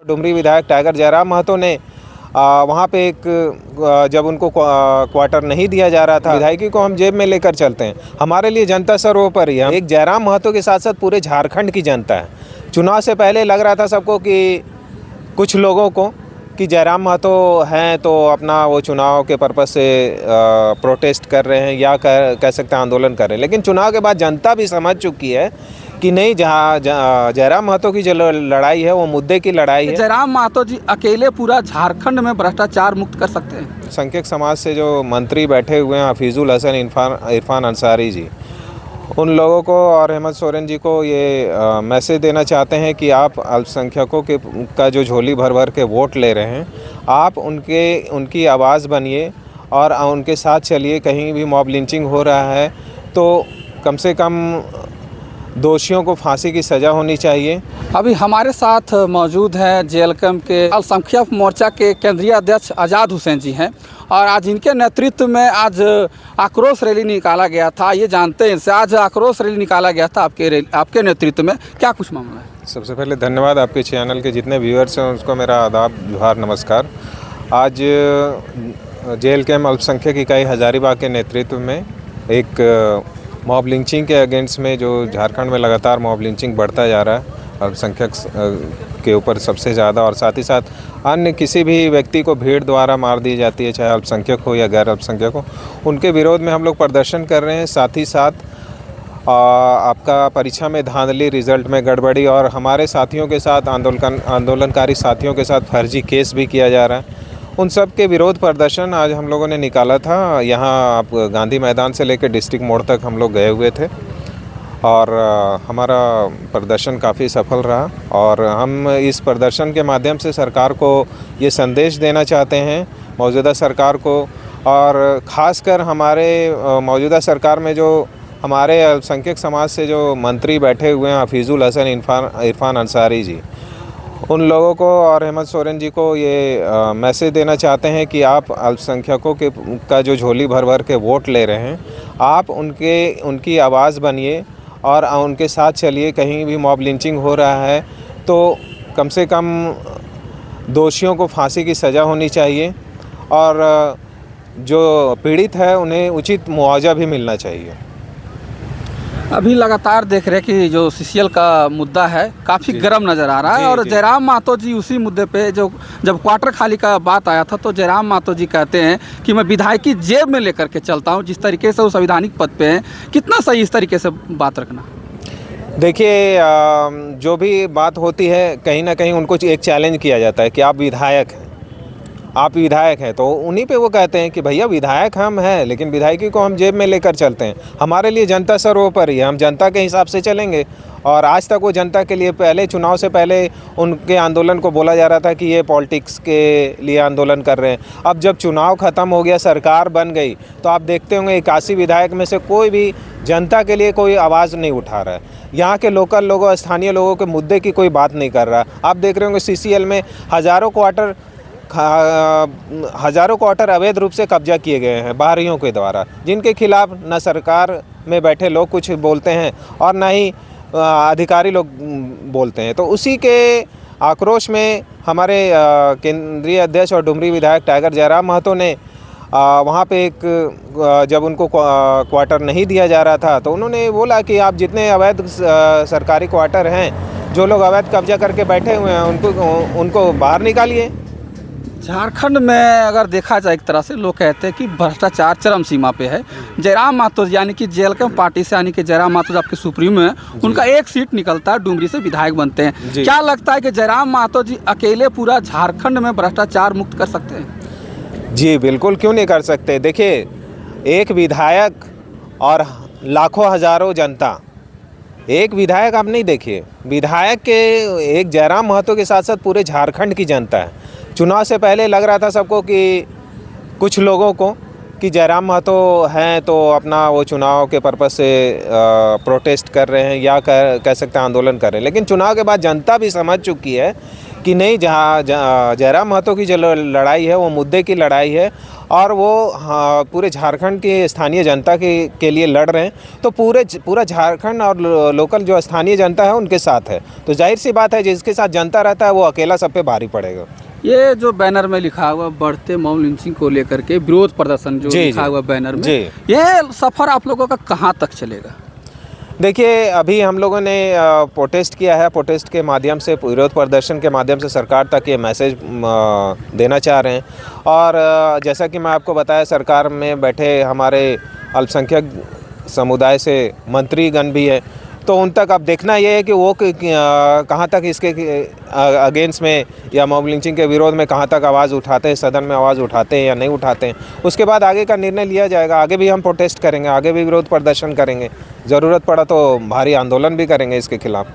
डुमरी विधायक टाइगर जयराम महतो ने वहाँ पे जब उनको क्वार्टर नहीं दिया जा रहा था, विधायकी को हम जेब में लेकर चलते हैं। हमारे लिए जनता सर्वोपरि है। एक जयराम महतो के साथ साथ पूरे झारखंड की जनता है। चुनाव से पहले लग रहा था सबको कि कुछ लोगों को कि जयराम महतो हैं तो अपना वो चुनाव के पर्पस से प्रोटेस्ट कर रहे हैं या कह सकते हैं आंदोलन कर रहे हैं। लेकिन चुनाव के बाद जनता भी समझ चुकी है कि नहीं, जहाँ जयराम महतो की जो लड़ाई है वो मुद्दे की लड़ाई है। जयराम महतो जी अकेले पूरा झारखंड में भ्रष्टाचार मुक्त कर सकते हैं। संख्यक समाज से जो मंत्री बैठे हुए हैं हफीजुल हसन इरफान अंसारी जी, उन लोगों को और हेमंत सोरेन जी को ये मैसेज देना चाहते हैं कि आप अल्पसंख्यकों का जो झोली भर भर के वोट ले रहे हैं, आप उनकी आवाज़ बनिए और उनके साथ चलिए। कहीं भी मॉब लिंचिंग हो रहा है तो कम से कम दोषियों को फांसी की सज़ा होनी चाहिए। अभी हमारे साथ मौजूद हैं जेएलकेएम के अल्पसंख्यक मोर्चा के केंद्रीय अध्यक्ष आज़ाद हुसैन जी हैं और आज इनके नेतृत्व में आज आक्रोश रैली निकाला गया था। ये जानते हैं इनसे, आज आक्रोश रैली निकाला गया था आपके नेतृत्व में, क्या कुछ मामला है? सबसे पहले धन्यवाद, आपके चैनल के जितने व्यूअर्स हैं उसको मेरा आदाब, जोहार, नमस्कार। आज जेएलकेएम अल्पसंख्यक इकाई हजारीबाग के नेतृत्व में एक मॉब लिंचिंग के अगेंस्ट में, जो झारखंड में लगातार मॉब लिंचिंग बढ़ता जा रहा है अल्पसंख्यक के ऊपर सबसे ज़्यादा, और साथ ही साथ अन्य किसी भी व्यक्ति को भीड़ द्वारा मार दी जाती है, चाहे अल्पसंख्यक हो या गैर अल्पसंख्यक हो, उनके विरोध में हम लोग प्रदर्शन कर रहे हैं। साथ ही साथ आपका परीक्षा में धांधली, रिज़ल्ट में गड़बड़ी और हमारे साथियों के साथ आंदोलनकारी साथियों के साथ फर्जी केस भी किया जा रहा है। उन सब के विरोध प्रदर्शन आज हम लोगों ने निकाला था। यहाँ आप गांधी मैदान से लेकर डिस्ट्रिक्ट मोड़ तक हम लोग गए हुए थे और हमारा प्रदर्शन काफ़ी सफल रहा। और हम इस प्रदर्शन के माध्यम से सरकार को ये संदेश देना चाहते हैं, मौजूदा सरकार को, और ख़ासकर हमारे मौजूदा सरकार में जो हमारे अल्पसंख्यक समाज से जो मंत्री बैठे हुए हैं हफीजुल हसन इरफान अंसारी जी, उन लोगों को और हेमंत सोरेन जी को ये मैसेज देना चाहते हैं कि आप अल्पसंख्यकों का जो झोली भर भर के वोट ले रहे हैं, आप उनकी आवाज़ बनिए और उनके साथ चलिए। कहीं भी मॉब लिंचिंग हो रहा है तो कम से कम दोषियों को फांसी की सज़ा होनी चाहिए और जो पीड़ित है उन्हें उचित मुआवजा भी मिलना चाहिए। अभी लगातार देख रहे हैं कि जो सीसीएल का मुद्दा है काफ़ी गर्म नज़र आ रहा है और जयराम महतो जी उसी मुद्दे पे जब क्वार्टर खाली का बात आया था तो जयराम महतो जी कहते हैं कि मैं विधायकी जेब में लेकर के चलता हूं। जिस तरीके से वो संवैधानिक पद पे हैं, कितना सही इस तरीके से बात रखना? देखिए, जो भी बात होती है कहीं ना कहीं उनको एक चैलेंज किया जाता है कि आप विधायक हैं, तो उन्हीं पे वो कहते हैं कि भैया विधायक हम हैं लेकिन विधायकी को हम जेब में लेकर चलते हैं। हमारे लिए जनता सर्वोपरि है, हम जनता के हिसाब से चलेंगे। और आज तक वो जनता के लिए, पहले चुनाव से पहले उनके आंदोलन को बोला जा रहा था कि ये पॉलिटिक्स के लिए आंदोलन कर रहे हैं। अब जब चुनाव ख़त्म हो गया, सरकार बन गई, तो आप देखते होंगे 81 विधायक में से कोई भी जनता के लिए कोई आवाज़ नहीं उठा रहा है। यहाँ के लोकल लोगों, स्थानीय लोगों के मुद्दे की कोई बात नहीं कर रहा। आप देख रहे होंगे सीसीएल में हज़ारों क्वार्टर अवैध रूप से कब्जा किए गए हैं बाहरियों के द्वारा, जिनके खिलाफ न सरकार में बैठे लोग कुछ बोलते हैं और न ही अधिकारी लोग बोलते हैं। तो उसी के आक्रोश में हमारे केंद्रीय अध्यक्ष और डुमरी विधायक टाइगर जयराम महतो ने वहाँ पे जब उनको क्वार्टर नहीं दिया जा रहा था तो उन्होंने बोला कि आप जितने अवैध सरकारी क्वार्टर हैं, जो लोग अवैध कब्जा करके बैठे हुए हैं, उनको बाहर निकालिए। झारखंड में अगर देखा जाए एक तरह से लोग कहते हैं कि भ्रष्टाचार चरम सीमा पे है। जयराम महतो यानी कि जेएलकेएम पार्टी से, यानी कि जयराम महतो जो आपके सुप्रीमो हैं, उनका एक सीट निकलता है, डुमरी से विधायक बनते हैं। क्या लगता है कि जयराम महतो जी अकेले पूरा झारखंड में भ्रष्टाचार मुक्त कर सकते हैं? जी बिल्कुल, क्यों नहीं कर सकते। देखिए, एक विधायक और लाखों हज़ारों जनता, एक विधायक आप नहीं देखिए, विधायक के एक जयराम महतो के साथ साथ पूरे झारखंड की जनता है। चुनाव से पहले लग रहा था सबको कि कुछ लोगों को कि जयराम महतो हैं तो अपना वो चुनाव के पर्पस से प्रोटेस्ट कर रहे हैं या कह सकते हैं आंदोलन कर रहे हैं। लेकिन चुनाव के बाद जनता भी समझ चुकी है कि नहीं, जयराम महतो की जो लड़ाई है वो मुद्दे की लड़ाई है और वो पूरे झारखंड की स्थानीय जनता के लिए लड़ रहे हैं, तो पूरा झारखंड और लोकल जो स्थानीय जनता है उनके साथ है। तो जाहिर सी बात है जिसके साथ जनता रहता है वो अकेला सब पे भारी पड़ेगा। ये जो बैनर में लिखा हुआ बढ़ते मॉब लिंचिंग को लेकर के विरोध प्रदर्शन जो लिखा हुआ बैनर में, ये सफ़र आप लोगों का कहाँ तक चलेगा? देखिए, अभी हम लोगों ने प्रोटेस्ट किया है। प्रोटेस्ट के माध्यम से, विरोध प्रदर्शन के माध्यम से सरकार तक ये मैसेज देना चाह रहे हैं। और जैसा कि मैं आपको बताया, सरकार में बैठे हमारे अल्पसंख्यक समुदाय से मंत्रीगण भी है, तो उन तक अब देखना ये है कि वो कहाँ तक इसके अगेंस्ट में या मॉब लिंचिंग के विरोध में कहाँ तक आवाज़ उठाते हैं, सदन में आवाज़ उठाते हैं या नहीं उठाते हैं। उसके बाद आगे का निर्णय लिया जाएगा। आगे भी हम प्रोटेस्ट करेंगे, आगे भी विरोध प्रदर्शन करेंगे, ज़रूरत पड़ा तो भारी आंदोलन भी करेंगे इसके खिलाफ़।